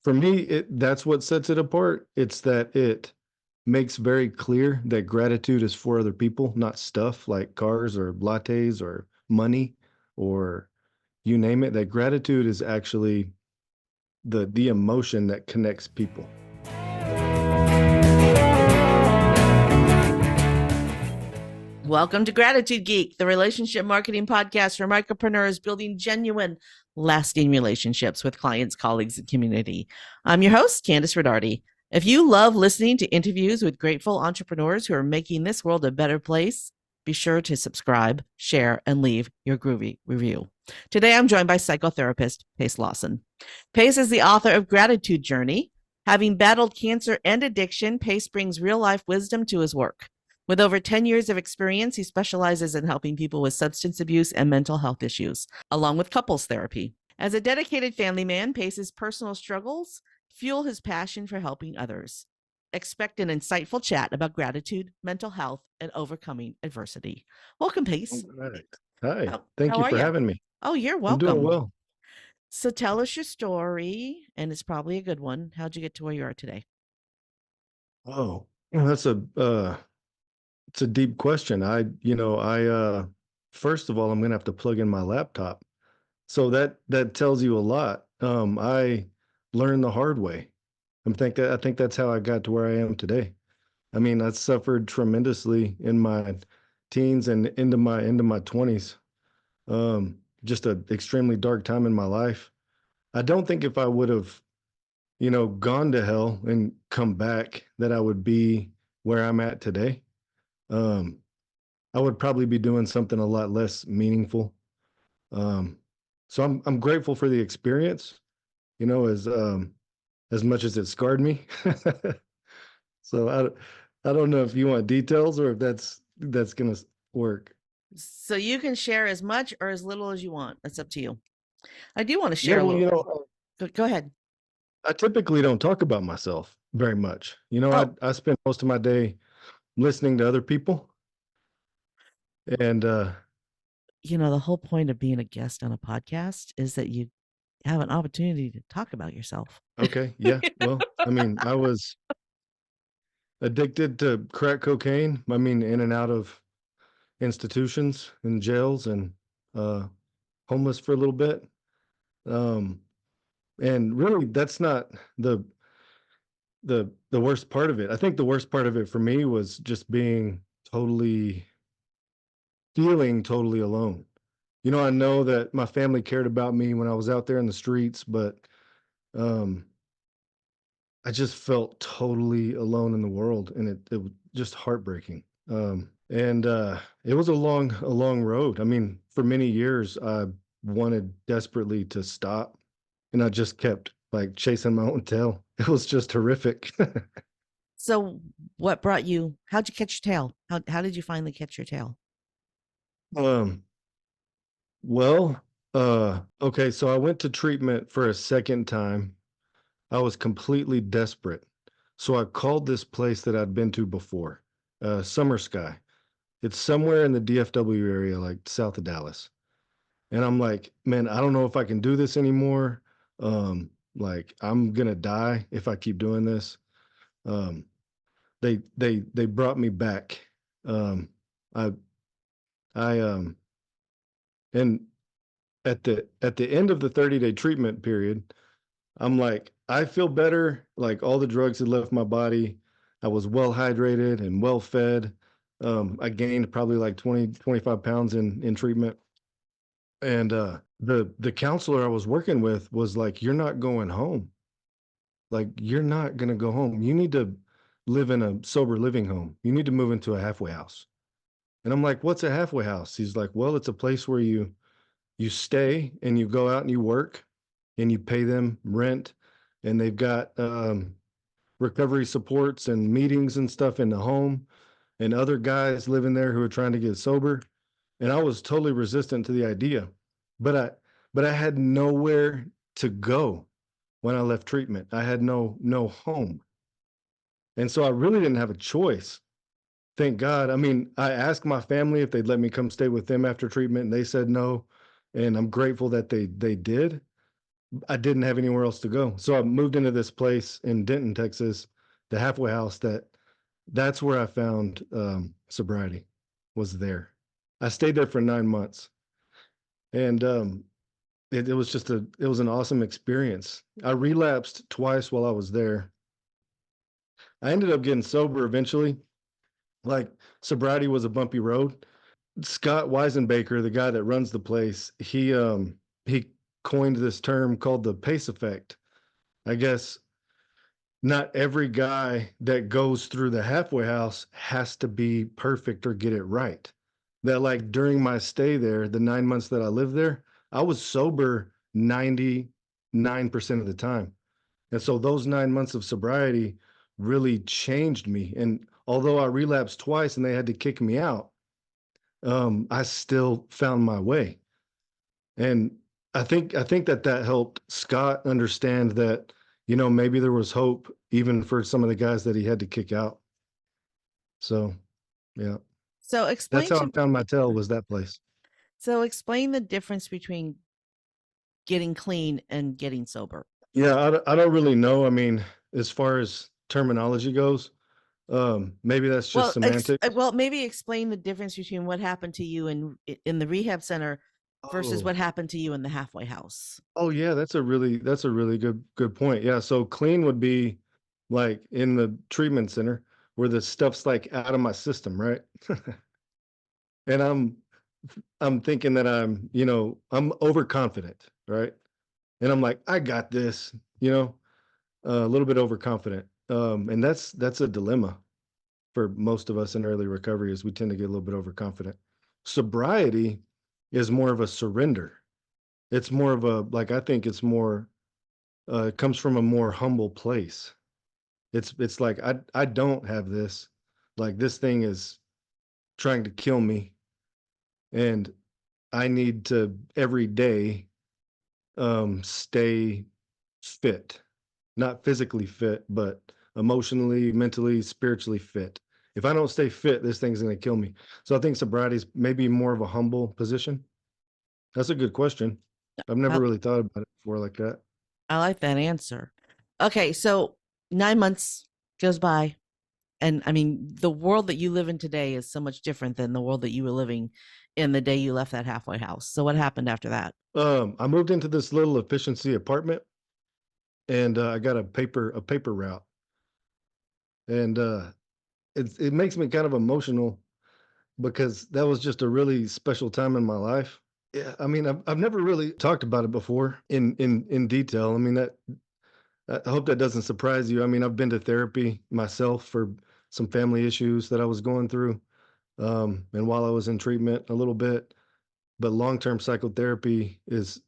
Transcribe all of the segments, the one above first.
For me, that's what sets it apart. It's that it makes very clear that gratitude is for other people, not stuff like cars or lattes or money or you name it. That gratitude is actually the emotion that connects people. Welcome to Gratitude Geek, the relationship marketing podcast for micropreneurs building genuine, lasting relationships with clients, colleagues, and community. I'm your host, Kandas Rodarte. If you love listening to interviews with grateful entrepreneurs who are making this world a better place, be sure to subscribe, share, and leave your groovy review. Today, I'm joined by psychotherapist Pace Lawson. Pace is the author of Gratitude Journey. Having battled cancer and addiction, Pace brings real-life wisdom to his work. With over 10 years of experience, he specializes in helping people with substance abuse and mental health issues, along with couples therapy. As a dedicated family man, Pace's personal struggles fuel his passion for helping others. Expect an insightful chat about gratitude, mental health, and overcoming adversity. Welcome, Pace. All right. Hi. Thank How you are for you? having me. Oh, you're I'm doing welcome. well. So tell us your story, and it's probably a good one. How'd you get to where you are today? Oh, that's it's a deep question. First of all, I'm gonna have to plug in my laptop. So that tells you a lot. I learned the hard way. I think that's how I got to where I am today. I mean, I suffered tremendously in my teens and into my 20s. Just an extremely dark time in my life. I don't think if I would have, gone to hell and come back that I would be where I'm at today. Um, I would probably be doing something a lot less meaningful. Um, so I'm grateful for the experience, as much as it scarred me. So I don't know if you want details or if that's gonna work. So you can share as much or as little as you want. That's up to you. I do want to Yeah, share a well, little. Go ahead. I typically don't talk about myself very much. Oh, I spend most of my day listening to other people, and the whole point of being a guest on a podcast is that you have an opportunity to talk about yourself. okay, yeah, well, I mean, I was addicted to crack cocaine. I mean, in and out of institutions and jails and uh, homeless for a little bit. Um, and really, that's not the the worst part of it. I think the worst part of it for me was just totally feeling totally alone. I know that my family cared about me when I was out there in the streets, but um, I just felt totally alone in the world, and it was just heartbreaking. And it was a long road. I mean, for many years, I wanted desperately to stop, and I just kept like chasing my own tail. It was just horrific. So, what brought you? How'd you catch your tail? How did you finally catch your tail? um, well, okay, so I went to treatment for a second time. I was completely desperate. So I called this place that I'd been to before, Summer Sky. It's somewhere in the DFW area, like south of Dallas. And I'm like, man, I don't know if I can do this anymore. Like I'm gonna die if I keep doing this. Um, they brought me back. Um, I I and at the end of the 30-day treatment period, I'm like, I feel better. Like all the drugs had left my body. I was well hydrated and well fed. I gained probably like 25 pounds in treatment. And the counselor I was working with was like, "You're not going home. Like you're not gonna go home. You need to live in a sober living home. You need to move into a halfway house." And I'm like, "What's a halfway house?" He's like, "Well, it's a place where you stay and you go out and you work and you pay them rent, and they've got recovery supports and meetings and stuff in the home, and other guys living there who are trying to get sober." And I was totally resistant to the idea, but I had nowhere to go when I left treatment. I had no home, and so I really didn't have a choice. Thank God. I mean, I asked my family if they'd let me come stay with them after treatment, and they said no. And I'm grateful that they did. I didn't have anywhere else to go. So I moved into this place in Denton, Texas, the halfway house that's where I found sobriety was there. I stayed there for 9 months and it was it was an awesome experience. I relapsed twice while I was there. I ended up getting sober eventually. Like sobriety was a bumpy road. Scott Weisenbaker, the guy that runs the place, he coined this term called the pace effect. I guess not every guy that goes through the halfway house has to be perfect or get it right. That like during my stay there, the 9 months that I lived there, I was sober 99% of the time. And so those 9 months of sobriety really changed me. And although I relapsed twice and they had to kick me out, I still found my way. And I think that helped Scott understand that, maybe there was hope even for some of the guys that he had to kick out. So, yeah, So that's explain how I to found my tail was that place. so explain the difference between getting clean and getting sober. Yeah, I don't really know. I mean, as far as terminology goes, maybe that's just semantics. Well, maybe explain the difference between what happened to you in the rehab center versus Oh, what happened to you in the halfway house. oh yeah, that's a really good point. Yeah, so clean would be like in the treatment center where the stuff's like out of my system, right? And I'm thinking that I'm overconfident, right? And I'm like, I got this, a little bit overconfident. And that's a dilemma for most of us in early recovery is we tend to get a little bit overconfident. Sobriety is more of a surrender. It's more of a like I think it's more it comes from a more humble place. It's like I don't have this. Like this thing is trying to kill me and I need to every day stay fit. Not physically fit, but emotionally, mentally, spiritually fit. If I don't stay fit, this thing's going to kill me. So I think sobriety is maybe more of a humble position. That's a good question. I've never I, really thought about it before like that. I like that answer. Okay, so 9 months goes by. And I mean, the world that you live in today is so much different than the world that you were living in the day you left that halfway house. So what happened after that? I moved into this little efficiency apartment and I got a paper route. And it makes me kind of emotional because that was just a really special time in my life. Yeah, I mean, I've never really talked about it before in detail. I mean, that I hope that doesn't surprise you. I mean, I've been to therapy myself for some family issues that I was going through, and while I was in treatment a little bit, but long-term psychotherapy is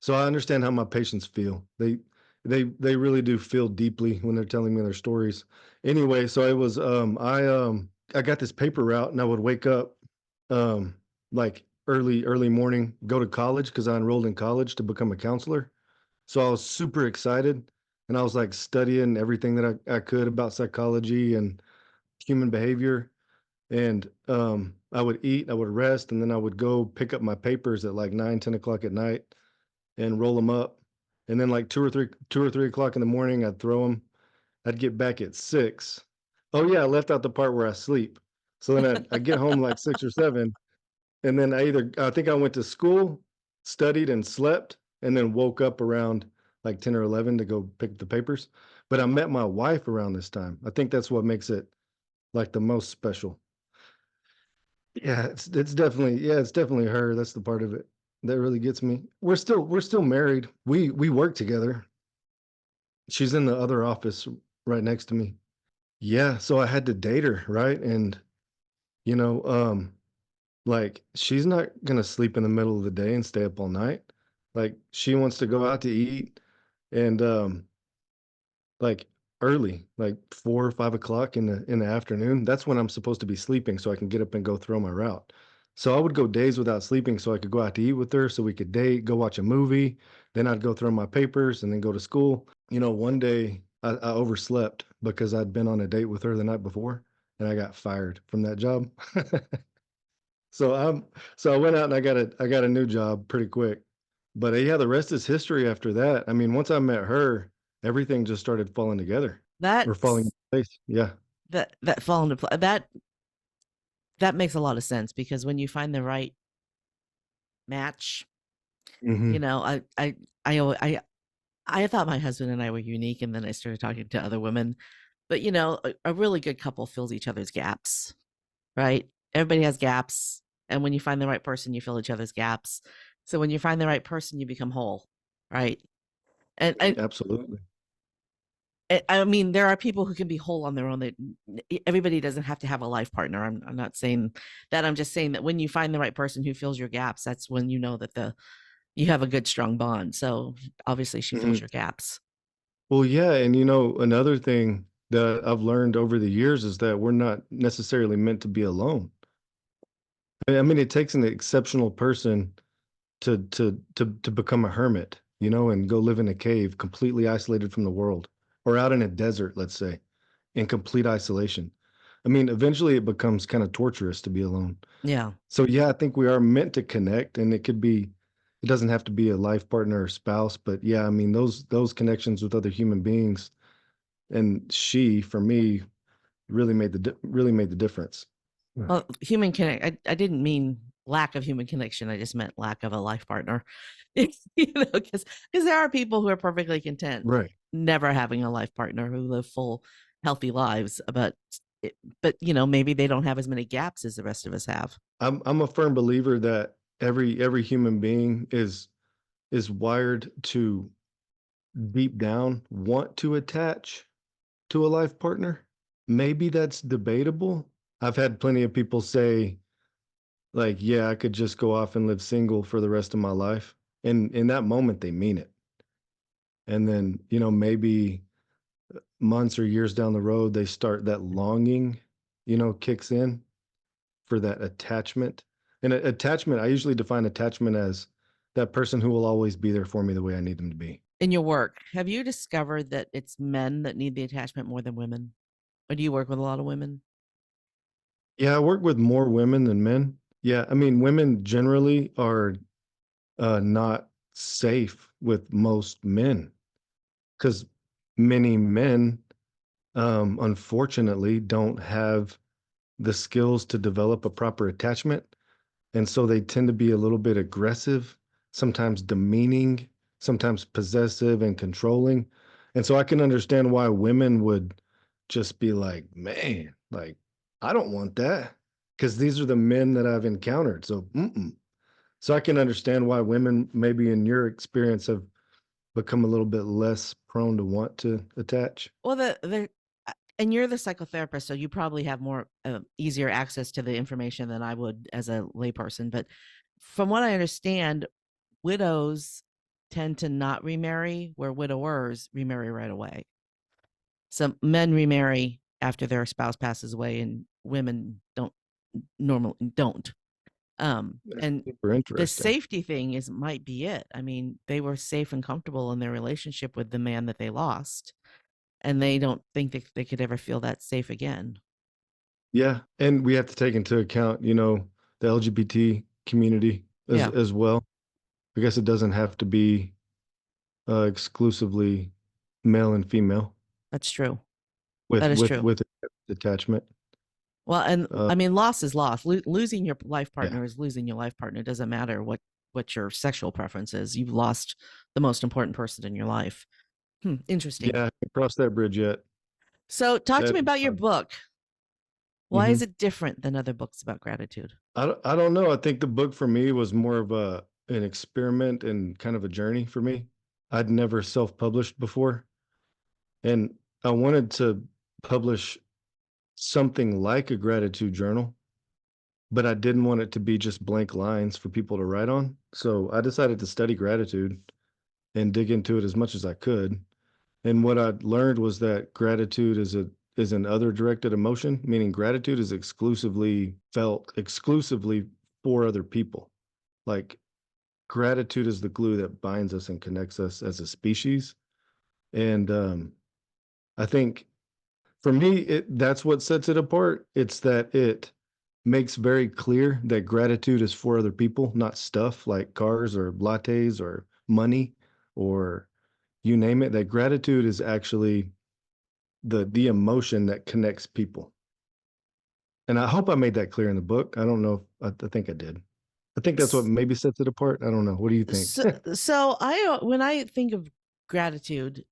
so I understand how my patients feel. They really do feel deeply when they're telling me their stories. Anyway, so it was I got this paper route and I would wake up um like early morning, go to college because I enrolled in college to become a counselor. So I was super excited and I was like studying everything that I could about psychology and human behavior. And I would eat, I would rest, and then I would go pick up my papers at like 9, 10 o'clock at night and roll them up. And then like 2 or 3 o'clock in the morning, I'd throw them. I'd get back at 6. Oh yeah, I left out the part where I sleep. So then I'd get home like 6 or 7, and then I think I went to school, studied and slept, and then woke up around like 10 or 11 to go pick the papers. But I met my wife around this time. I think that's what makes it like the most special. Yeah, it's definitely her. That's the part of it that really gets me. We're still married. We work together. She's in the other office right next to me. Yeah, so I had to date her, right? And you know, like she's not gonna sleep in the middle of the day and stay up all night. Like she wants to go out to eat and like early, like 4 or 5 o'clock in the afternoon. That's when I'm supposed to be sleeping so I can get up and go throw my route. So I would go days without sleeping so I could go out to eat with her so we could date, go watch a movie. Then I'd go throw my papers and then go to school. One day I overslept because I'd been on a date with her the night before and I got fired from that job. So I went out and I got a new job pretty quick. But yeah, the rest is history after that. I mean, once I met her, everything just started falling together or falling That's into place. Yeah. that fall into play. That makes a lot of sense because when you find the right match, you Hmm. know, I al- I thought my husband and I were unique, and then I started talking to other women. But you know, a really good couple fills each other's gaps, right? Everybody has gaps, and when you find the right person, you fill each other's gaps. So when you find the right person, you become whole, right? And Absolutely. I mean, there are people who can be whole on their own. That everybody doesn't have to have a life partner. I'm not saying that. I'm just saying that when you find the right person who fills your gaps, that's when you know that you have a good strong bond. So obviously, she fills Hmm. your gaps. Well, yeah. And another thing that I've learned over the years is that we're not necessarily meant to be alone. I mean, it takes an exceptional person to become a hermit, and go live in a cave completely isolated from the world, or out in a desert, let's say, in complete isolation. I mean, eventually it becomes kind of torturous to be alone. Yeah. So yeah, I think we are meant to connect, and it doesn't have to be a life partner or spouse, but yeah, I mean those connections with other human beings, and she for me really made the difference. Yeah. Well, human connect. I didn't mean lack of human connection. I just meant lack of a life partner. Because there are people who are perfectly content Right. never having a life partner who live full, healthy lives. But maybe they don't have as many gaps as the rest of us have. I'm a firm believer that every human being is wired to deep down want to attach to a life partner. Maybe that's debatable. I've had plenty of people say, like, yeah, I could just go off and live single for the rest of my life. And in that moment, they mean it. And then, maybe months or years down the road, they start that longing, kicks in for that attachment. And attachment, I usually define attachment as that person who will always be there for me the way I need them to be. In your work, have you discovered that it's men that need the attachment more than women? Or do you work with a lot of women? Yeah, I work with more women than men. Yeah, I mean, women generally are not safe with most men because many men, unfortunately, don't have the skills to develop a proper attachment. And so they tend to be a little bit aggressive, sometimes demeaning, sometimes possessive and controlling. And so I can understand why women would just be like, man, like, I don't want that because these are the men that I've encountered. So, so I can understand why women, maybe in your experience, have become a little bit less prone to want to attach. Well, and you're the psychotherapist, so you probably have more easier access to the information than I would as a layperson. But from what I understand, widows tend to not remarry, where widowers remarry right away. So men remarry after their spouse passes away, and women don't. That's And super the interesting. safety thing might be it. I mean, they were safe and comfortable in their relationship with the man that they lost, and they don't think that they could ever feel that safe again. Yeah, and we have to take into account, the LGBT community as Yeah, as well. I guess it doesn't have to be exclusively male and female that's true. with That is with true. with attachment. Well, and Uh, I mean, loss is loss. Losing your life yeah, partner is losing your life partner. It doesn't matter what your sexual preference is. You've lost the most important person in your life. Interesting. yeah, I haven't crossed that bridge yet. So, talk to That me about your book. Why is mhm. it different than other books about gratitude? I don't know. I think the book for me was more of an experiment and kind of a journey for me. I'd never self-published before, and I wanted to publish something like a gratitude journal, but I didn't want it to be just blank lines for people to write on. So I decided to study gratitude and dig into it as much as I could. And what I learned was that gratitude is an other directed emotion, meaning gratitude is exclusively felt exclusively for other people. Like gratitude is the glue that binds us and connects us as a species. And I think for me, that's what sets it apart. It's that makes very clear that gratitude is for other people, not stuff like cars or lattes or money or you name it. That gratitude is actually the emotion that connects people. And I hope I made that clear in the book. I don't know if I think I did. I think that's what S- maybe sets it apart. I don't know. What do you think? So, so I when I think of gratitude,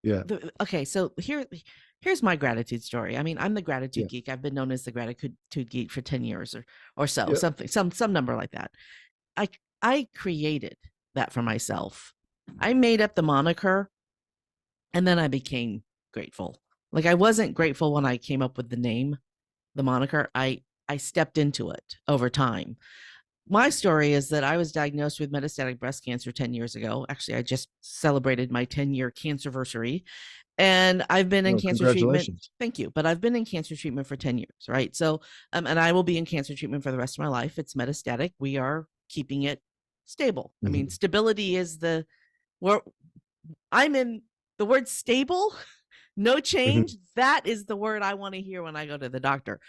Yeah. okay, so here's my gratitude story. I mean, I'm the Yeah. gratitude geek. I've been known as the gratitude geek for 10 years or so, Yeah. something, some number like that. I I created that for myself. I made up the moniker and then I became grateful. Like I wasn't grateful when I came up with the name, the moniker. I stepped into it over time. My story is that I was diagnosed with metastatic breast cancer 10 years ago. Actually, I just celebrated my 10-year cancerversary. And I've been in Oh, cancer treatment. congratulations. Thank you. But I've been in cancer treatment for 10 years, right? So, and I will be in cancer treatment for the rest of my life. It's metastatic. We are keeping it stable. I mean, Mhm. stability is where I'm in the word stable, no change. Mhm. That is the word I want to hear when I go to the doctor.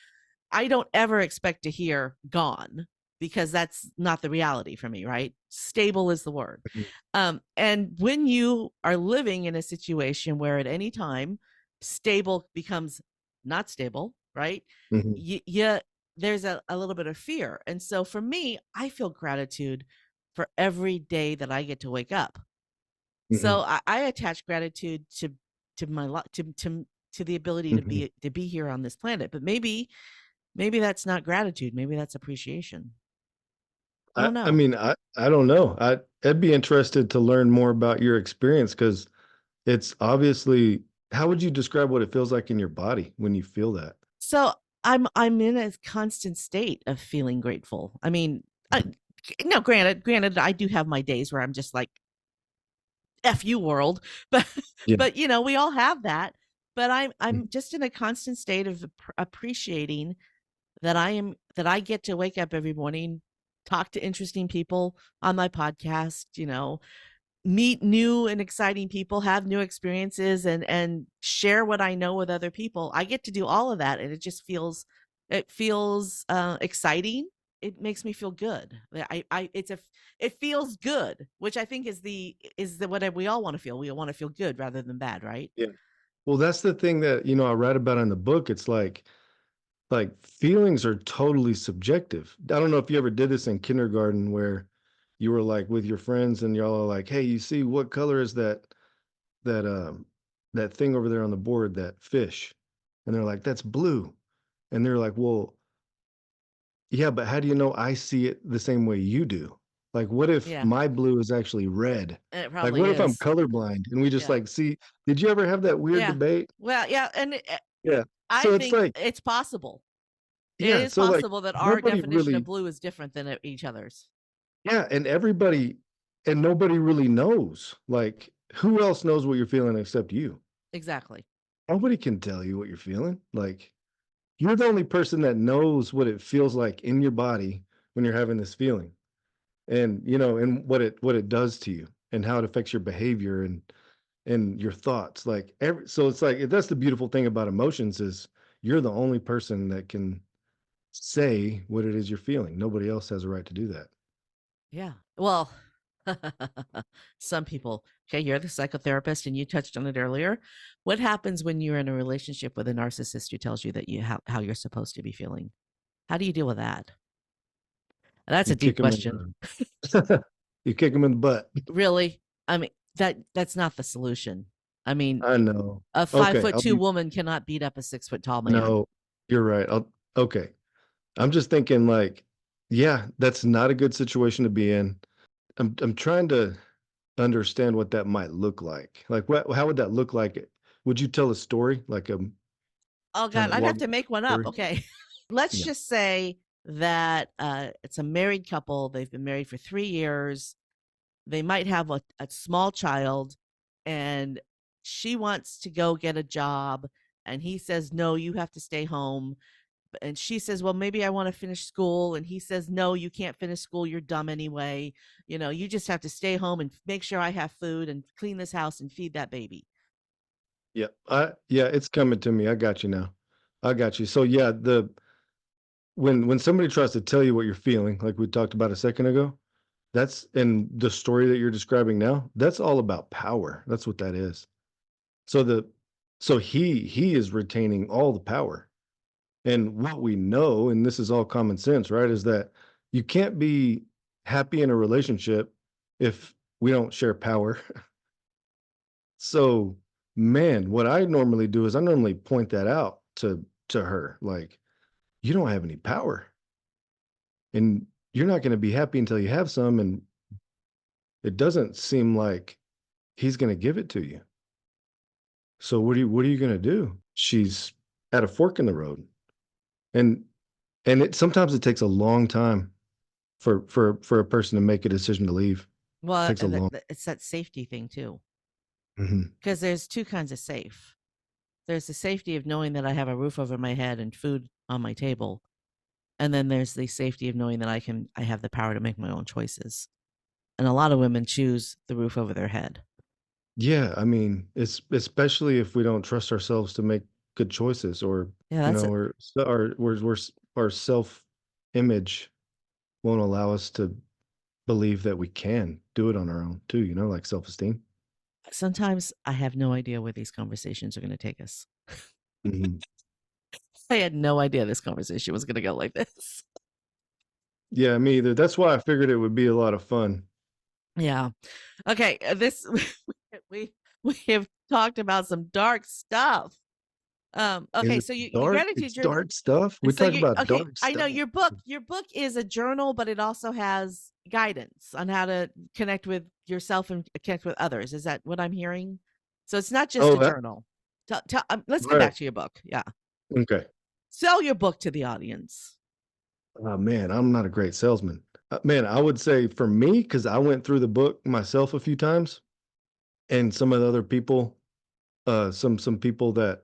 I don't ever expect to hear gone because that's not the reality for me, right? Stable is the word. Mhm. And when you are living in a situation where at any time stable becomes not stable, right? Mhm. You there's a little bit of fear. And so for me, I feel gratitude for every day that I get to wake up. So Mhm. I attach gratitude to my to the ability Mhm. to be here on this planet. But maybe that's not gratitude. Maybe that's appreciation. I don't I know. mean, I don't know. I'd be interested to learn more about your experience because it's obviously how would you describe what it feels like in your body when you feel that? So I'm in a constant state of feeling grateful. I mean, no, granted, I do have my days where I'm just like "f you world," but Yeah. we all have that. But Mhm. I'm just in a constant state of appreciating that I get to wake up every morning, talk to interesting people on my podcast, meet new and exciting people, have new experiences and share what I know with other people. I get to do all of that and it feels exciting. It makes me feel good. It feels good, which I think is the what we all want to feel. We want to feel good rather than bad, right? Yeah. Well, that's the thing that, I write about in the book. It's like feelings are totally subjective. I don't know if you ever did this in kindergarten where you were like with your friends and y'all are like, "Hey, you see what color is that that thing over there on the board, that fish?" And they're like, "That's blue." And they're like, "Well, yeah, but how do you know I see it the same way you do? Like, what if Yeah, my blue is actually red? it Like, probably what if I'm is. colorblind?" And we just Yeah. like see, did you ever have that weird Yeah. debate? Well, yeah, and Yeah. I So it's think like, it's possible. It yeah, is so like possible that our nobody definition of really, blue is different than each other's. yeah, and nobody really knows. Like, who else knows what you're feeling except you? Exactly. Nobody can tell you what you're feeling. Like, you're the only person that knows what it feels like in your body when you're having this feeling. And, and what it does to you and how it affects your behavior and your thoughts. Like so it's like that's the beautiful thing about emotions is you're the only person that can say what it is you're feeling. Nobody else has a right to do that. Yeah. Well, some people, okay, you're the psychotherapist and you touched on it earlier. What happens when you're in a relationship with a narcissist who tells you that how you're supposed to be feeling? How do you deal with that? That's You a deep kick them in question. you kick them in the butt. Really? I mean, that's not the solution. I mean, I know. a five Okay, foot I'll two be woman cannot beat up a 6 foot tall man. no, you're right. Okay. I'm just thinking like, yeah, that's not a good situation to be in. I'm trying to understand what that might look like. Like, how would that look like? Would you tell a story, like a Oh kind God, of I'd have walk to make one up. story? Okay. Let's Yeah, just say that it's a married couple. They've been married for 3 years. They might have a small child, and she wants to go get a job. And he says, no, you have to stay home. And she says, well, maybe I want to finish school. And he says, no, you can't finish school. You're dumb anyway. You just have to stay home and make sure I have food and clean this house and feed that baby. yeah, yeah, it's coming to me. I got you now. I got you. So yeah, when somebody tries to tell you what you're feeling, like we talked about a second ago, that's and the story that you're describing now, that's all about power. That's what that is. So the so he is retaining all the power. And what we know, and this is all common sense, right, is that you can't be happy in a relationship if we don't share power. So, man, what I normally do is I normally point that out to her, like, you don't have any power, and you're not going to be happy until you have some, and it doesn't seem like he's going to give it to you. So what are you going to do? She's at a fork in the road, and it sometimes it takes a long time for a person to make a decision to leave. It Well, takes a long. it's that safety thing too, Mhm. because there's two kinds of safe. There's the safety of knowing that I have a roof over my head and food on my table, and then there's the safety of knowing that I have the power to make my own choices. And a lot of women choose the roof over their head. Yeah, I mean, it's especially if we don't trust ourselves to make good choices, or Yeah, that's it. or our self-image won't allow us to believe that we can do it on our own too, like self-esteem. Sometimes I have no idea where these conversations are going to take us. Mhm. I had no idea this conversation was going to go like this. Yeah, me either. That's why I figured it would be a lot of fun. Yeah. Okay. This we we have talked about some dark stuff. Is Okay. it So your dark? gratitude It's journal. dark stuff? We So talk you about okay? dark I know stuff. your book is a journal, but it also has guidance on how to connect with yourself and connect with others. Is that what I'm hearing? So it's not just Oh, a that journal. Let's get right. back to your book. Yeah, Okay. sell your book to the audience. Oh, man, I'm not a great salesman. Man, I would say for me, because I went through the book myself a few times, and some of the other people, some people that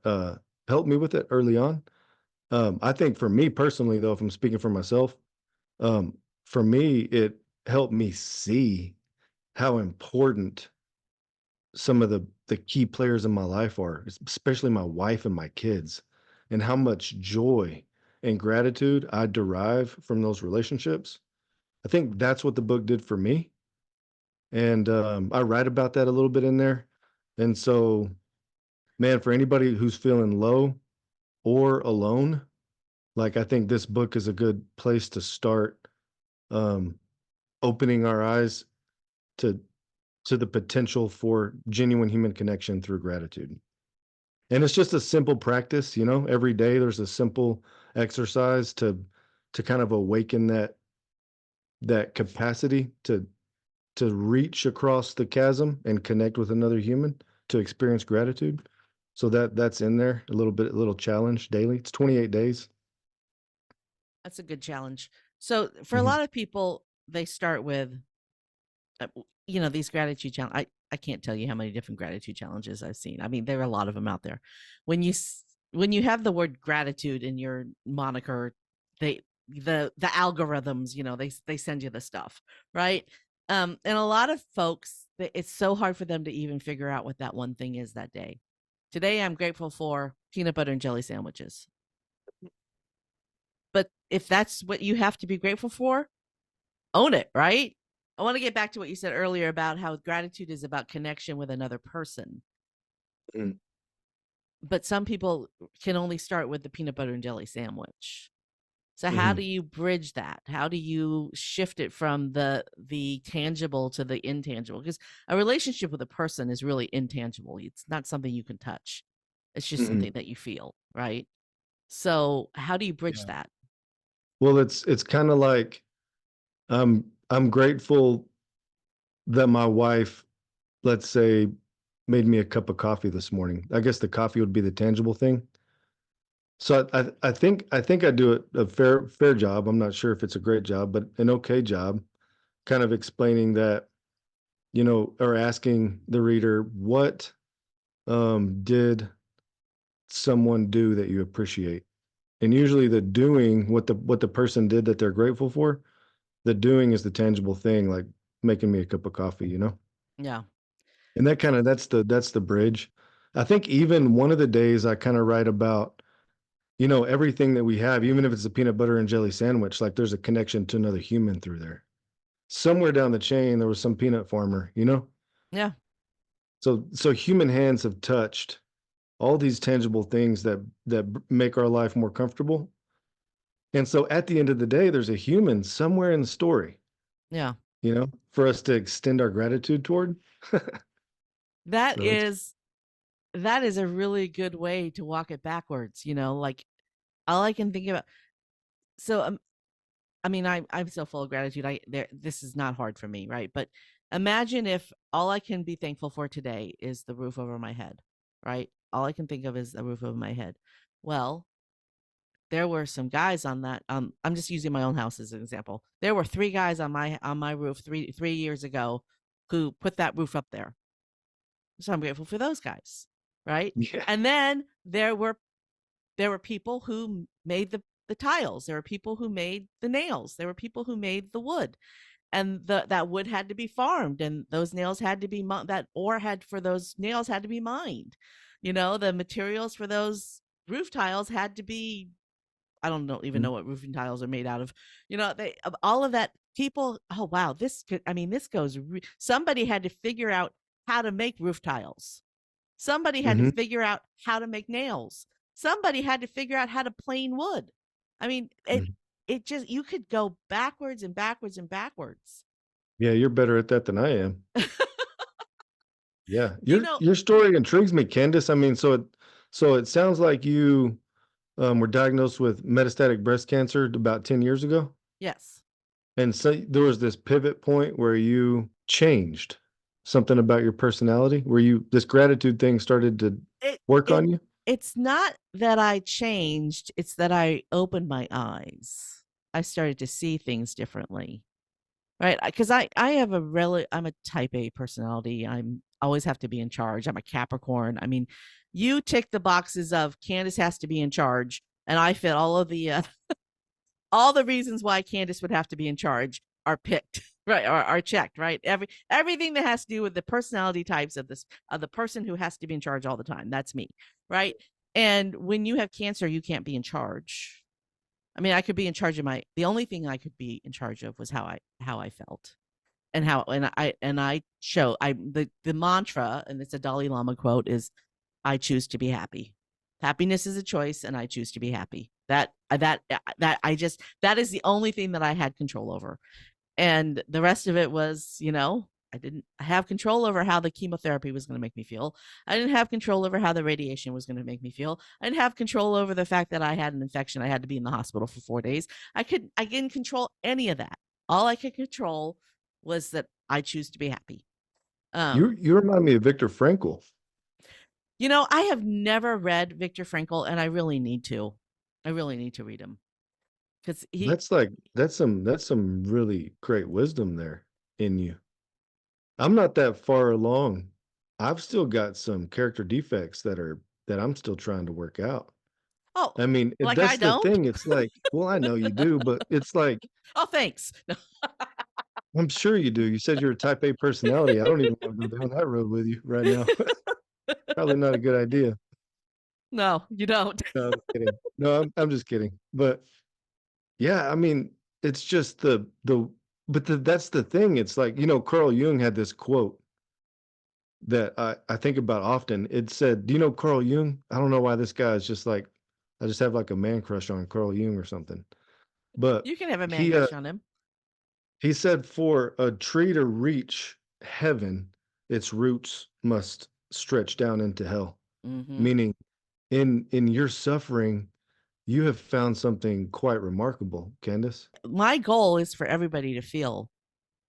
helped me with it early on. I think for me personally, though, if I'm speaking for myself, um, for me, it helped me see how important some of the key players in my life are, especially my wife and my kids, and how much joy and gratitude I derive from those relationships. I think that's what the book did for me, and I write about that a little bit in there. And so, man, for anybody who's feeling low or alone, like I think this book is a good place to start, um, opening our eyes to the potential for genuine human connection through gratitude. And it's just a simple practice, every day there's a simple exercise to kind of awaken that capacity to reach across the chasm and connect with another human to experience gratitude. So that's in there a little challenge daily. It's 28 days. That's a good challenge. So for a Mhm. lot of people, they start with these gratitude challenge. I can't tell you how many different gratitude challenges I've seen. I mean, there are a lot of them out there. When when you have the word gratitude in your moniker, they the algorithms, they send you the stuff, right? And a lot of folks, it's so hard for them to even figure out what that one thing is that day. Today, I'm grateful for peanut butter and jelly sandwiches. But if that's what you have to be grateful for, own it, right? I want to get back to what you said earlier about how gratitude is about connection with another person. Mm, But some people can only start with the peanut butter and jelly sandwich. So how do mhm, you bridge that? How do you shift it from the tangible to the intangible? Because a relationship with a person is really intangible. It's not something you can touch. It's just mhm. something that you feel, right? So how do you bridge Yeah. that? Well, it's kind of like I'm grateful that my wife, let's say, made me a cup of coffee this morning. I guess the coffee would be the tangible thing. So I think I do a fair job. I'm not sure if it's a great job, but an okay job, kind of explaining that, or asking the reader, what did someone do that you appreciate? And usually the doing, what the person did that they're grateful for, the doing is the tangible thing, like making me a cup of coffee. Yeah. And that's the bridge. I think even one of the days I kind of write about everything that we have, even if it's a peanut butter and jelly sandwich, like there's a connection to another human through there. Somewhere down the chain, there was some peanut farmer. Yeah. So human hands have touched all these tangible things that make our life more comfortable. And so at the end of the day, there's a human somewhere in the story, Yeah. for us to extend our gratitude toward. That So it's is that is a really good way to walk it backwards, like all I can think about. So I mean, I'm so full of gratitude. This is not hard for me, right? But imagine if all I can be thankful for today is the roof over my head, right? All I can think of is the roof over my head. Well, there were some guys on that. I'm just using my own house as an example. There were 3 guys on my roof 3 years ago who put that roof up there. So I'm grateful for those guys, right? yeah. And then there were people who made the tiles. There were people who made the nails. There were people who made the wood, and that wood had to be farmed, and those nails had to be that ore had for those nails had to be mined. The materials for those roof tiles had to be. I don't know, even Mhm. know what roofing tiles are made out of. They of all of that people. Oh wow, this goes. Somebody had to figure out how to make roof tiles. Somebody had to Mhm. figure out how to make nails. Somebody had to figure out how to plane wood. I mean, it Mhm. it just you could go backwards and backwards and backwards. Yeah, you're better at that than I am. Yeah. You Your know, your story intrigues me, Candace. I mean, so it sounds like you were diagnosed with metastatic breast cancer about 10 years ago. yes. And so there was this pivot point where you changed something about your personality, where this gratitude thing started to It work it on you. it's not that I changed, it's that I opened my eyes. I started to see things differently. Right? Because I'm a type A personality. I'm always have to be in charge. I'm a Capricorn. I mean, you tick the boxes of Candace has to be in charge, and I fit all of the all the reasons why Candace would have to be in charge are picked, right? Are checked, right? Everything that has to do with the personality types of the person who has to be in charge all the time. That's me, right? And when you have cancer, you can't be in charge. I mean, I could be in charge of the only thing I could be in charge of was how I felt, and I show I the mantra, and it's a Dalai Lama quote, is I choose to be happy. Happiness is a choice, and I choose to be happy. That is the only thing that I had control over, and the rest of it was, I didn't have control over how the chemotherapy was going to make me feel. I didn't have control over how the radiation was going to make me feel. I didn't have control over the fact that I had an infection. I had to be in the hospital for 4 days. I didn't control any of that. All I could control was that I choose to be happy. You remind me of Viktor Frankl. I have never read Viktor Frankl, and I really need to. I really need to read him because That's some really great wisdom there in you. I'm not that far along. I've still got some character defects that I'm still trying to work out. oh, I mean, like I that's the don't. thing. It's like, well, I know you do, but it's like, Oh, thanks. No, I'm sure you do. You said you're a type A personality. I don't even want to go down that road with you right now. Probably not a good idea. no, you don't. No, I'm kidding. No, I'm just kidding. But yeah, I mean, it's just that's the thing. It's like, Carl Jung had this quote that I think about often. It said, do you know Carl Jung? I don't know why this guy is just like, I just have like a man crush on Carl Jung or something. But You can have a man he uh crush on him. he said for a tree to reach heaven, its roots must stretch down into hell. Hmm. Meaning in your suffering, you have found something quite remarkable, Candace. My goal is for everybody to feel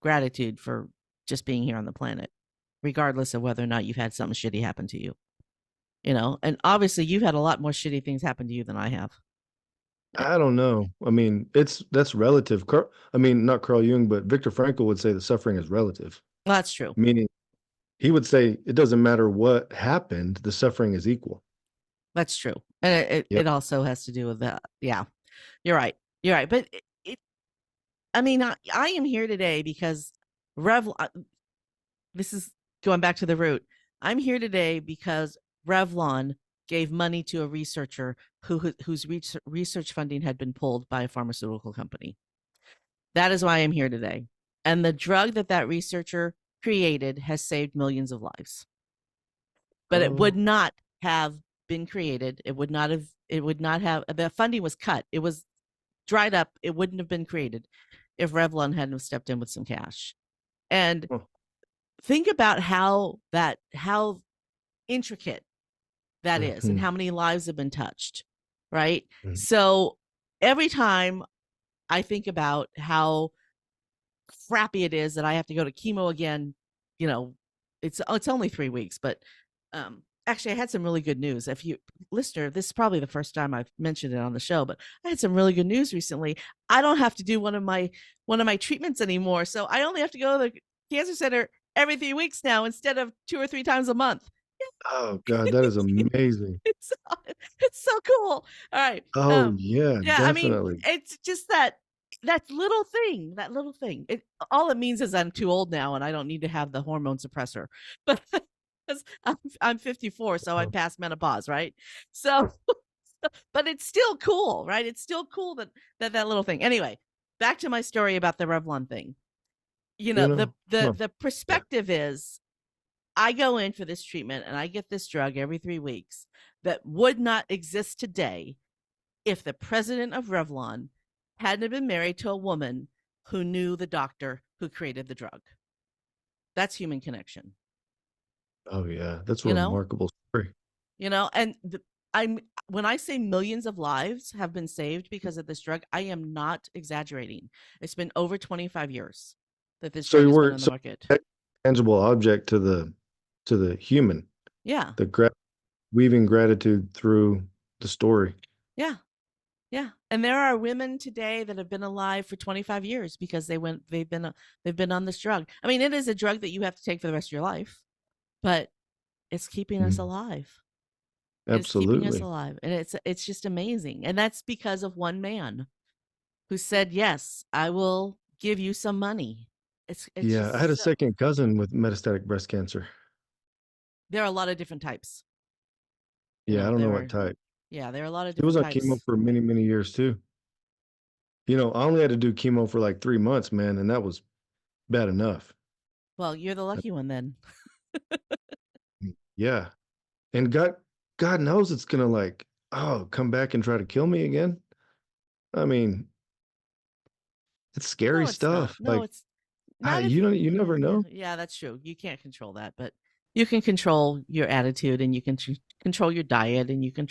gratitude for just being here on the planet, regardless of whether or not you've had something shitty happen to you. And obviously you've had a lot more shitty things happen to you than I have. I don't know. I mean, that's relative. I mean, not Carl Jung, but Viktor Frankl would say the suffering is relative, Well, that's true. meaning he would say it doesn't matter what happened, the suffering is equal. That's true. And Yep. it also has to do with that. Yeah, you're right. You're right. But I mean, I am here today because Rev, this is going back to the root. I'm here today because Revlon gave money to a researcher whose research funding had been pulled by a pharmaceutical company. That is why I'm here today. And the drug that researcher created has saved millions of lives. But it would Oh, not have been created. It would not have, the funding was cut. It was dried up. It wouldn't have been created if Revlon hadn't stepped in with some cash. And oh, think about how intricate that is and mhm, how many lives have been touched, right? mhm. So every time I think about how crappy it is that I have to go to chemo again, you know, it's only 3 weeks, but actually I had some really good news. If you listener, this is probably the first time I've mentioned it on the show, but I had some really good news recently. I don't have to do one of my treatments anymore. So I only have to go to the cancer center every 3 weeks now instead of 2 or 3 times a month. Oh God, that is amazing. It's it's so cool. All right. Oh yeah, Yeah, I mean, definitely. it's just that little thing, that little thing. It all it means is I'm too old now and I don't need to have the hormone suppressor. But I'm 54, so I'm Oh, past menopause, right? So but it's still cool, right? It's still cool that little thing. Anyway, back to my story about the Revlon thing. You you know, know, huh, the yeah. perspective is I go in for this treatment and I get this drug every 3 weeks that would not exist today if the president of Revlon hadn't been married to a woman who knew the doctor who created the drug. That's human connection, Oh yeah, that's a you know? remarkable story. And I'm when I say millions of lives have been saved because of this drug, I am not exaggerating. It's been over 25 years that this So drug you has been were on the so market. tangible object to the human, Yeah. the weaving gratitude through the story. Yeah. Yeah. And there are women today that have been alive for 25 years because they've been on this drug. I mean, it is a drug that you have to take for the rest of your life, but it's keeping us Mhm. alive. It is keeping us Absolutely. alive. And it's just amazing. And that's because of one man who said, "Yes, I will give you some money." It's Yeah, I had just a so second cousin with metastatic breast cancer. there are a lot of different types. Yeah, I don't There know what were type. yeah, there are a lot of He was different on chemo types. for many, many years too. I only had to do chemo for like 3 months, man, and that was bad enough. Well, you're the Uh, lucky one then. yeah, and God knows it's gonna like, oh, come back and try to kill me again. I mean, it's scary No, it's not. stuff. No, it's not if You yeah, never yeah. know. Yeah, that's true. You can't control that, but you can control your attitude and you can control your diet and you can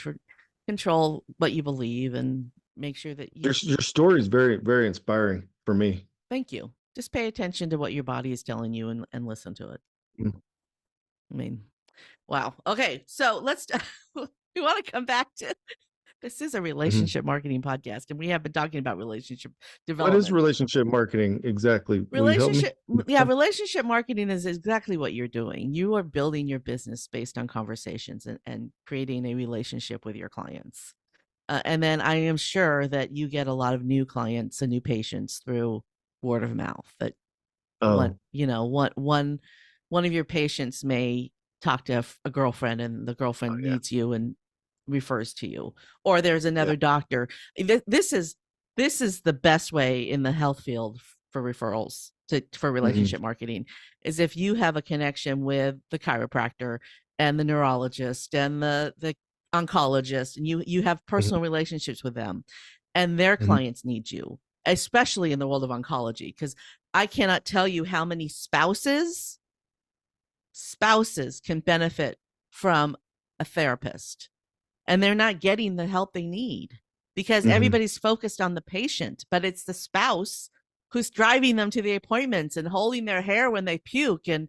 control what you believe and make sure that you Your story is very, very inspiring for me. thank you. Just pay attention to what your body is telling you and listen to it. Mm, I mean, wow. Okay, so let's we want to come back to this is a mhm. relationship marketing podcast and we have been talking about relationship What is development. relationship marketing exactly? Will you help me? Relationship marketing is exactly what you're doing. You are building your business based on conversations and creating a relationship with your clients. And then I am sure that you get a lot of new clients and new patients through word of mouth that what Oh, one of your patients may talk to a girlfriend and the oh girlfriend yeah, meets you and refers to you, or there's yeah. another doctor. This is the best way in the health field for referrals for Mhm, relationship marketing is if you have a connection with the chiropractor and the neurologist and the oncologist and you have mhm, personal relationships with them and their mhm, clients need you, especially in the world of oncology, because I cannot tell you how many spouses can benefit from a therapist and they're not getting the help they need because mhm, everybody's focused on the patient, but it's the spouse who's driving them to the appointments and holding their hair when they puke and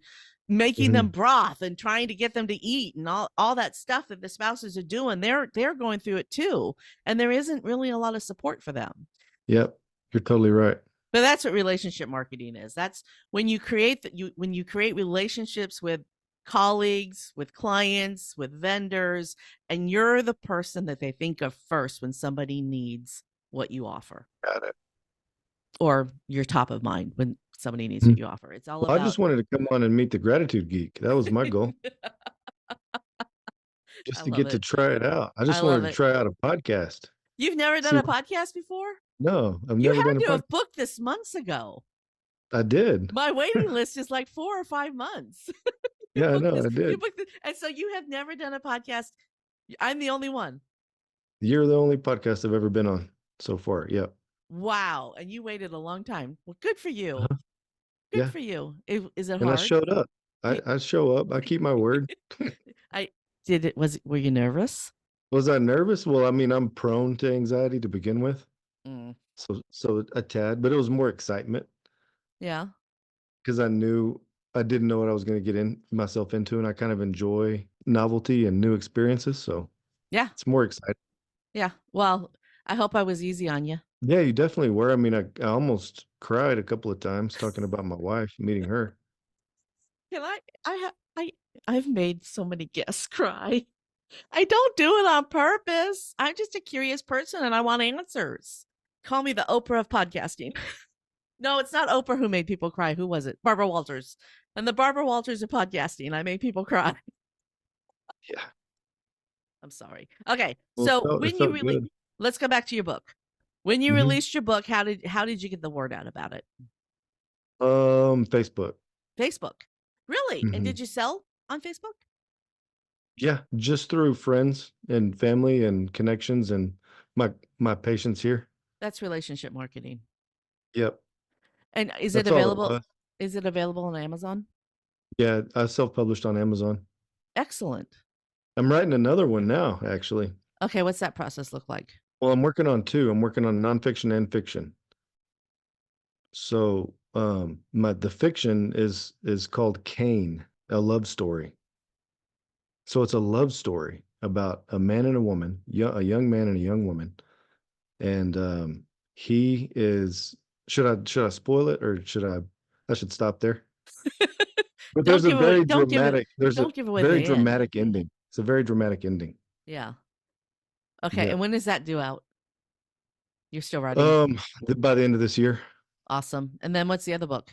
making them mhm. broth and trying to get them to eat and all that stuff that the spouses are doing. They're going through it too. And there isn't really a lot of support for them. Yep, you're totally right. But that's what relationship marketing is. That's when you create relationships with colleagues, with clients, with vendors, and you're the person that they think of first when somebody needs what you offer, Got it. or you're top of mind when somebody needs what Mhm. you offer. It's all Well, I about just wanted to come on and meet the Gratitude Geek. That was my goal. I just to love get to it. try it out. I I just love wanted to it. try out a podcast. You've never done See, a podcast before? no, I've You never done had a to podcast. have booked this months ago. I did. My waiting list is like 4 or 5 months. You Yeah, I booked know, this. I You did. booked this, and so you have never done a podcast. I'm the only one. You're the only podcast I've ever been on so far. Yep. Wow, and you waited a long time. Well, good for you. Uh-huh. Good Yeah. for you. Is it And I hard? showed up. You, I show up. I keep my word. I did it. Were you nervous? Was I nervous? Well, I mean, I'm prone to anxiety to begin with. Mm, So a tad, but it was more excitement yeah, because I knew I didn't know what I was going to get in myself into, and I kind of enjoy novelty and new experiences. So yeah, it's more exciting. yeah. Well, I hope I was easy on you. Yeah, you definitely were. I mean, I almost cried a couple of times talking about my wife, meeting her. Can I? I've made so many guests cry. I don't do it on purpose. I'm just a curious person, and I want answers. Call me the Oprah of podcasting. No, it's not Oprah who made people cry. Who was it? Barbara Walters. And the Barbara Walters of podcasting. I made people cry. Yeah. I'm sorry. Okay. Well, So it when you felt really good. let's go back to your book. When you Hmm. released your book, how did you get the word out about it? Facebook. Facebook. Really? And Hmm. did you sell on Facebook? Yeah, just through friends and family and connections and my my patients here. That's relationship marketing. Yep, And is it that's all it available? was. Is it available on Amazon? Yeah, I self-published on Amazon. Excellent. I'm writing another one now, actually. Okay, what's that process look like? Well, I'm working on two. I'm working on nonfiction and fiction. So, the fiction is called Cain, a love story. So it's a love story about a man and a woman, a young man and a young woman, and he is. Should I spoil it or should I should stop there? But Don't there's a give away very don't give it dramatic. There's a don't give away the very end. dramatic ending. It's a very dramatic ending. Yeah. Okay, Yeah. and when is that due out? You're still writing. By the end of this year. Awesome. And then what's the other book?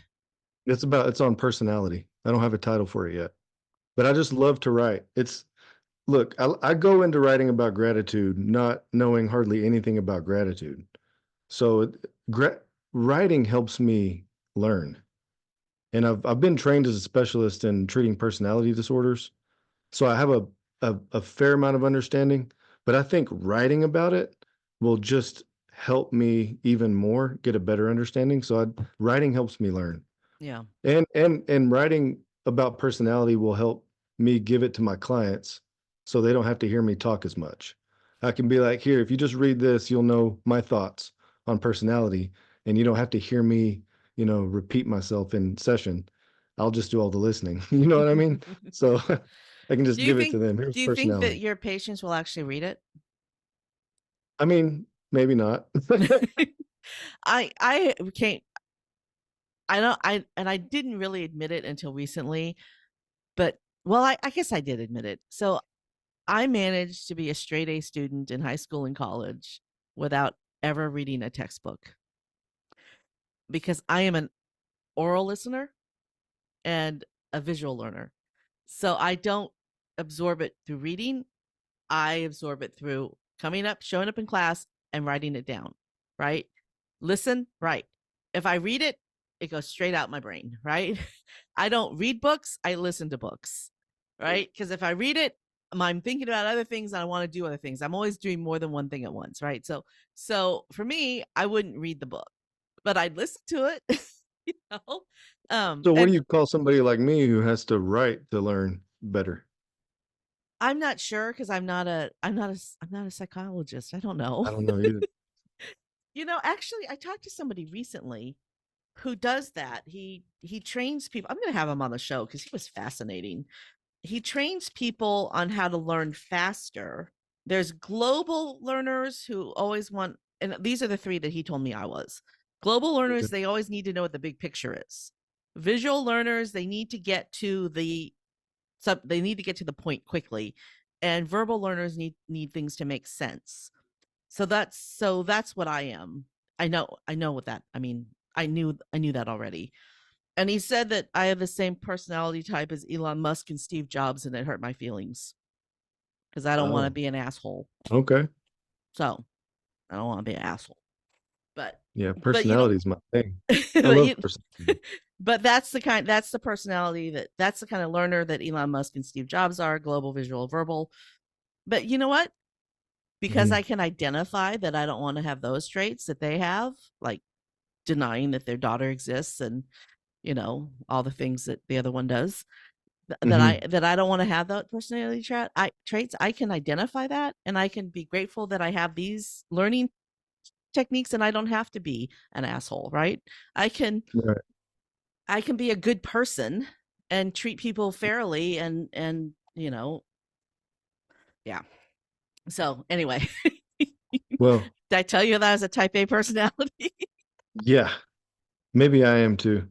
It's on personality. I don't have a title for it yet, but I just love to write. Look, I go into writing about gratitude not knowing hardly anything about gratitude. So writing helps me learn. And I've been trained as a specialist in treating personality disorders. So I have a fair amount of understanding, but I think writing about it will just help me even more get a better understanding. So writing helps me learn. Yeah. And writing about personality will help me give it to my clients so they don't have to hear me talk as much. I can be like, here, if you just read this, you'll know my thoughts on personality and you don't have to hear me, repeat myself in session. I'll just do all the listening. You know what I mean? So I can just Do you give it to think them. Here's do you think that personality. your patients will actually read it? I mean, maybe not. I can't I don't I didn't really admit it until recently, but well, I guess I did admit it. So I managed to be a straight A student in high school and college without ever reading a textbook because I am an oral listener and a visual learner. So I don't absorb it through reading. I absorb it through showing up in class and writing it down, right? Listen, right. If I read it, it goes straight out my brain, right? I don't read books, I listen to books, right? Because if I read it, I'm thinking about other things and I want to do other things. I'm always doing more than one thing at once, right? So for me, I wouldn't read the book, but I'd listen to it, you know. So what do And you call somebody like me who has to write to learn better? I'm not sure because I'm not a psychologist. I don't know. I don't know either. Actually, I talked to somebody recently who does that. He trains people. I'm going to have him on the show because he was fascinating. He trains people on how to learn faster. There's global learners who always want, and these are the three that he told me I was. Global Okay. learners, they always need to know what the big picture is. Visual learners, they need to get to the point quickly, and verbal learners need things to make sense. So that's what I am. I know what that. I mean, I knew that already. And he said that I have the same personality type as Elon Musk and Steve Jobs, and it hurt my feelings. because I don't want to Oh, be an asshole. okay. So I don't want to be an asshole. But Yeah, but you know, personality is my thing. I but love you, personality. but that's the personality that's the kind of learner that Elon Musk and Steve Jobs are, global, visual, verbal. But you know what? Because Mhm. I can identify that I don't want to have those traits that they have, like denying that their daughter exists and all the things that the other one does, Mhm. that I don't want to have that personality traits. I can identify that, and I can be grateful that I have these learning techniques, and I don't have to be an asshole, right? I can Right. I can be a good person and treat people fairly, and yeah. So anyway, Well, did I tell you that I was a type A personality? yeah, maybe I am too.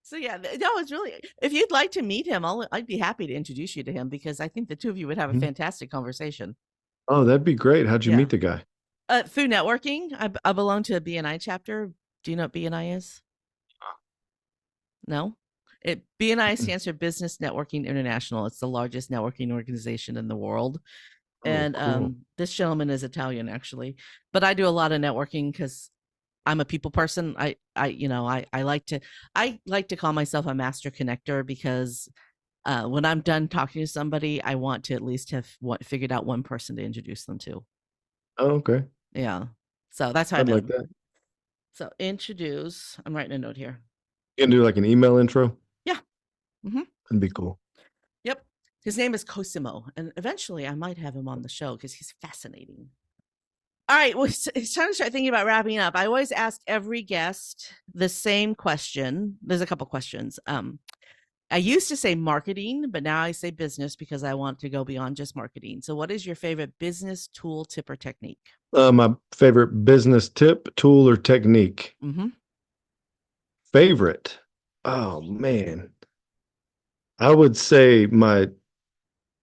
So yeah, no, it's really. If you'd like to meet him, I'd be happy to introduce you to him because I think the two of you would have a Mhm. fantastic conversation. Oh, that'd be great. How'd you Yeah, meet the guy? through networking, I belong to a BNI chapter. Do you know what BNI is? No, BNI Mm. stands for Business Networking International. It's the largest networking organization in the world. Oh, And cool. this gentleman is Italian, actually, but I do a lot of networking because I'm a people person. I like to call myself a master connector because when I'm done talking to somebody, I want to at least have figured out one person to introduce them to. Oh, okay. Yeah. So that's how I I'd met like him. that. So introduce, I'm writing a note here. You can do like an email intro. Yeah. Hmm. That'd be cool. Yep. His name is Cosimo. And eventually I might have him on the show because he's fascinating. All right. Well, it's time to start thinking about wrapping up. I always ask every guest the same question. There's a couple questions. I used to say marketing, but now I say business because I want to go beyond just marketing. So, what is your favorite business tool, tip, or technique? My favorite business tip, tool, or technique. Mm-hmm. Favorite. Oh man. I would say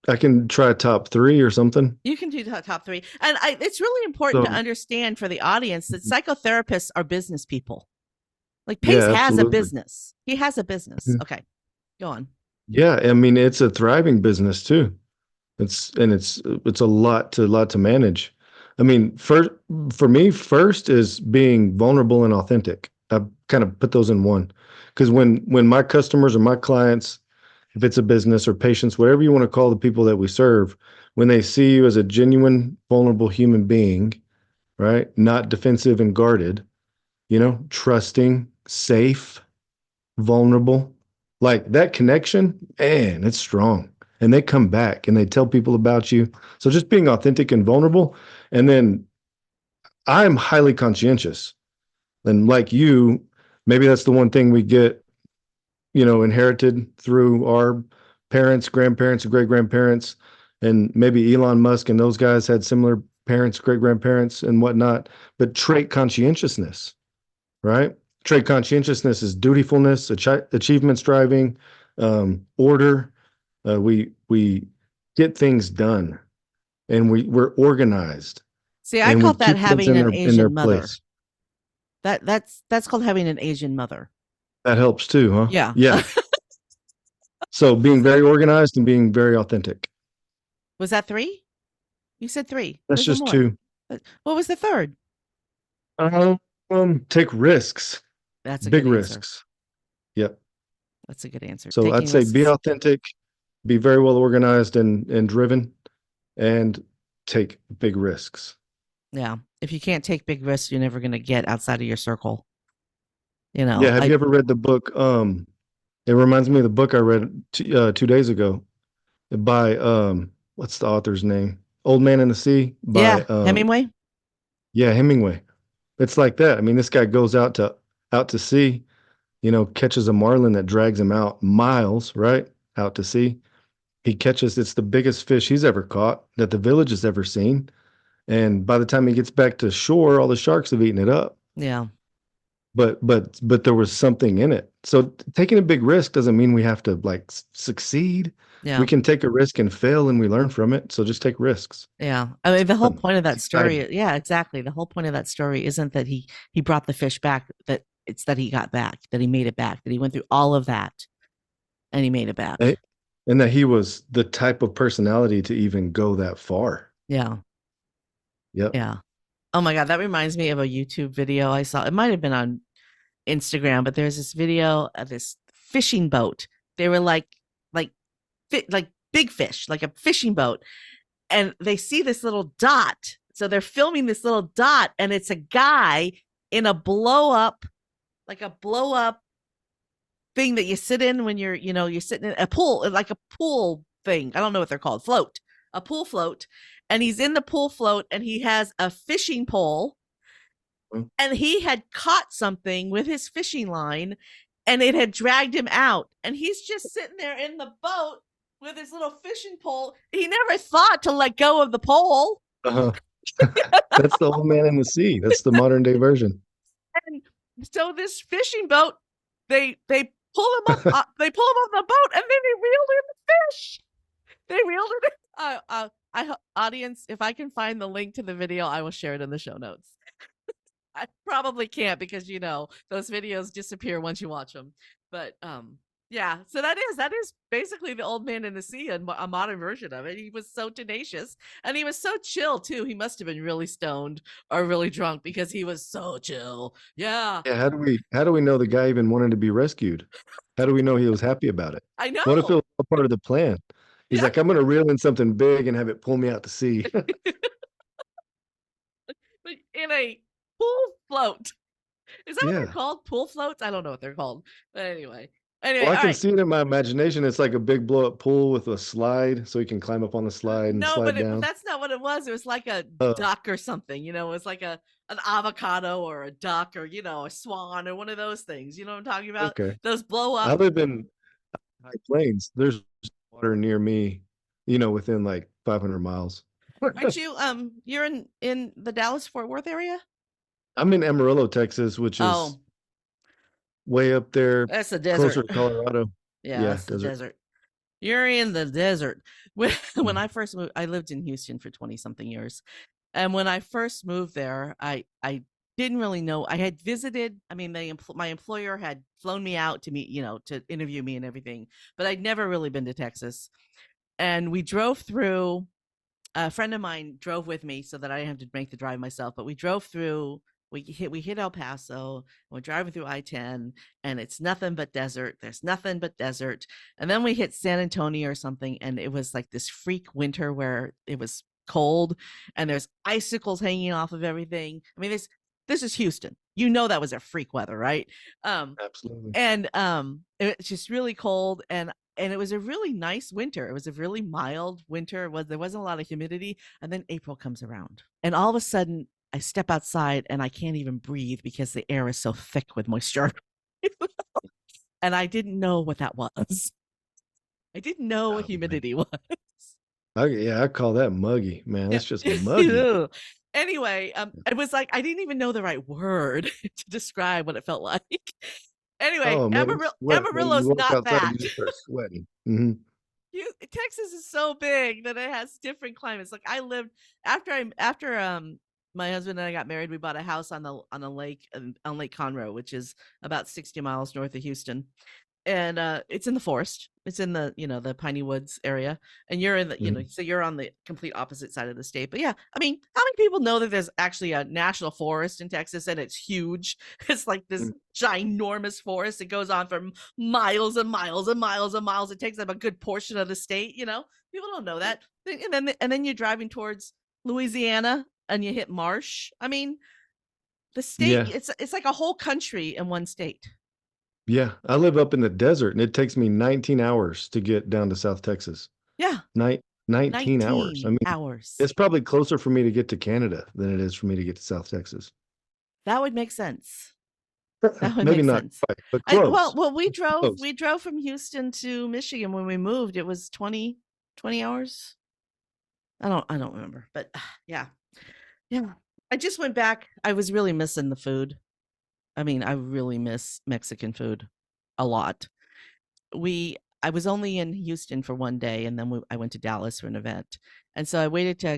I can try top three or something. You can do the top three. And it's really important to So understand for the audience that psychotherapists are business people. Like Pace yeah, has a absolutely. business. He has a business. Mhm. Okay, go on. Yeah, I mean it's a thriving business too. It's a lot to manage. I mean, first for me, first is being vulnerable and authentic. I've kind of put those in one. Because when my customers or my clients, if it's a business or patients, whatever you want to call the people that we serve, when they see you as a genuine, vulnerable human being, right? Not defensive and guarded, trusting, safe, vulnerable, like that connection, man, it's strong. And they come back and they tell people about you. So just being authentic and vulnerable. And then I'm highly conscientious. And like you, maybe that's the one thing we get, inherited through our parents, grandparents, and great grandparents. And maybe Elon Musk and those guys had similar parents, great grandparents, and whatnot. But trait conscientiousness, right? Trait conscientiousness is dutifulness, achievement striving, order. We get things done, and we're organized, See, I and we call that keep things having in an their Asian mother. place. That's called having an Asian mother. That helps too, huh? Yeah. Yeah. So being very organized and being very authentic. Was that three? You said three. That's There's one just more. two. What was the third? Take risks, That's a big good answer. risks. Yep. That's a good answer. So I'd Taking say be risks. authentic, be very well organized and driven, and take big risks. Yeah. If you can't take big risks, you're never going to get outside of your circle. You Yeah, know, have you I, ever read the book? It reminds me of the book I read 2 days ago by what's the author's name? Old Man in the Sea by yeah, Hemingway. yeah, Hemingway. It's like that. I mean, this guy goes out to sea, catches a marlin that drags him out miles, right? Out to sea. He catches it's the biggest fish he's ever caught that the village has ever seen. And by the time he gets back to shore, all the sharks have eaten it up. Yeah. But there was something in it. So taking a big risk doesn't mean we have to like succeed. We Yeah. can take a risk and fail and we learn from it. So just take risks. Yeah. I mean, It's the whole fun. point of It's that exciting. story, yeah, exactly. The whole point of that story isn't that he brought the fish back, that it's that he got back, that he made it back, that he went through all of that and he made it Eh, back. And that he was the type of personality to even go that far. Yeah. Yep. Yeah. Oh my God. That reminds me of a YouTube video I saw. It might have been on Instagram, but there's this video of this fishing boat. They were like, like big fish, like a fishing boat. And they see this little dot. So they're filming this little dot, and it's a guy in a blow up, like a blow up thing that you sit in when you're sitting in a pool, like a pool thing. I don't know what they're called, float, a pool float. And he's in the pool float, and he has a fishing pole, Mm. and he had caught something with his fishing line, and it had dragged him out. And he's just sitting there in the boat with his little fishing pole. He never thought to let go of the pole. Uh-huh. That's the old man in the sea. That's the modern day version. And so this fishing boat, they pull him up, they pull him off the boat, and then they reeled in the fish. They reeled it in. Audience, if I can find the link to the video, I will share it in the show notes. I probably can't because those videos disappear once you watch them. But yeah, so that is basically the old man in the sea, and a modern version of it. He was so tenacious, and he was so chill too. He must have been really stoned or really drunk because he was so chill. Yeah, Yeah, how do we know the guy even wanted to be rescued? How do we know he was happy about it? I What if it know. was a part of the plan? He's Yeah, like, I'm gonna reel in something big and have it pull me out to sea. but in a pool float. Is that what they're Yeah. called? Pool floats? I don't know what they're called. But anyway. Well, I All can right. see it in my imagination. It's like a big blow up pool with a slide so he can climb up on the slide and No, slide but down. that's not what it was. It was like a Oh, duck or something. It was like an avocado or a duck or a swan or one of those things. You know what I'm talking about? okay. Those blow I up. live in high plains. There's water near me, within like 500 miles. Aren't you you're in the Dallas Fort Worth area? I'm in Amarillo, Texas, which is Oh, way up there, that's the closer desert. to Colorado. Yeah, Yeah, that's the desert. desert. You're in the desert. When Mhm. I first moved, I lived in Houston for 20 something years. And when I first moved there, I didn't really know. I had visited. I mean, my employer had flown me out to meet, to interview me and everything, but I'd never really been to Texas. And we drove through. A friend of mine drove with me so that I didn't have to make the drive myself. But we drove through. We hit El Paso. And we're driving through I-10, and it's nothing but desert. There's nothing but desert. And then we hit San Antonio or something, and it was like this freak winter where it was cold, and there's icicles hanging off of everything. I mean, this is Houston. That was a freak weather, right? Um, Absolutely. and it's just really cold, and it was a really nice winter. It was a really mild winter. There wasn't a lot of humidity, and then April comes around, and all of a sudden I step outside and I can't even breathe because the air is so thick with moisture. And I didn't know what that was. I didn't know what Oh man. humidity was. I call that muggy, man. Yeah. That's just muggy. Anyway, it was like I didn't even know the right word to describe what it felt like. Anyway, Oh man, you sweat. When you Amarillo's walk not outside, that. you just start sweating. Texas is so big that it has different climates. Like I lived after my husband and I got married, we bought a house on a lake on Lake Conroe, which is about 60 miles north of Houston. And it's in the forest. It's in the piney woods area, and you're in Mhm. so you're on the complete opposite side of the state. But yeah, I mean, how many people know that there's actually a national forest in Texas, and it's huge? It's like this Mhm. ginormous forest. It goes on for miles and miles and miles and miles. It takes up a good portion of the state. People don't know that. And then you're driving towards Louisiana, and you hit marsh. I mean, the state. Yeah, It's like a whole country in one state. yeah. I live up in the desert, and it takes me 19 hours to get down to South Texas. Yeah, 19 hours. I 19 mean, hours. it's probably closer for me to get to Canada than it is for me to get to South Texas. That would make sense. That would Maybe make not sense. quite, but I well, close. well, we It's drove close. we drove from Houston to Michigan when we moved. It was 20 hours. I don't remember, but yeah. Yeah. I just went back. I was really missing the food. I mean, I really miss Mexican food a lot. I was only in Houston for one day, and then I went to Dallas for an event. And so I waited till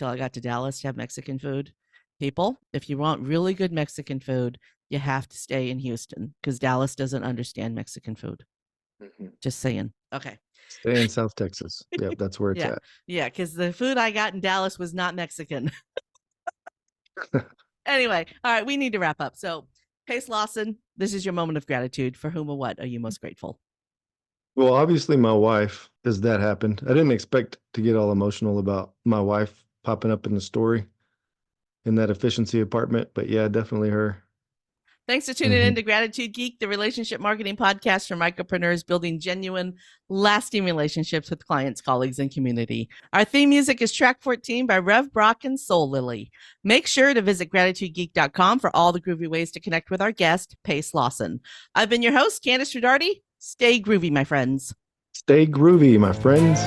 I got to Dallas to have Mexican food. People, if you want really good Mexican food, you have to stay in Houston because Dallas doesn't understand Mexican food. Mhm. Just saying. Okay. Stay in South Texas. Yep, that's where it's Yeah. at. Yeah. Because the food I got in Dallas was not Mexican. Anyway, all right. We need to wrap up. So, Pace Lawson, this is your moment of gratitude. For whom or what are you most grateful? Well, obviously, my wife, as that happened. I didn't expect to get all emotional about my wife popping up in the story in that efficiency apartment, but yeah, definitely her. Thanks for tuning in Mhm. to Gratitude Geek, the relationship marketing podcast for micropreneurs building genuine, lasting relationships with clients, colleagues, and community. Our theme music is track 14 by Rev Brock and Soul Lily. Make sure to visit gratitudegeek.com for all the groovy ways to connect with our guest, Pace Lawson. I've been your host, Kandas Rodarte. Stay groovy, my friends. Stay groovy, my friends.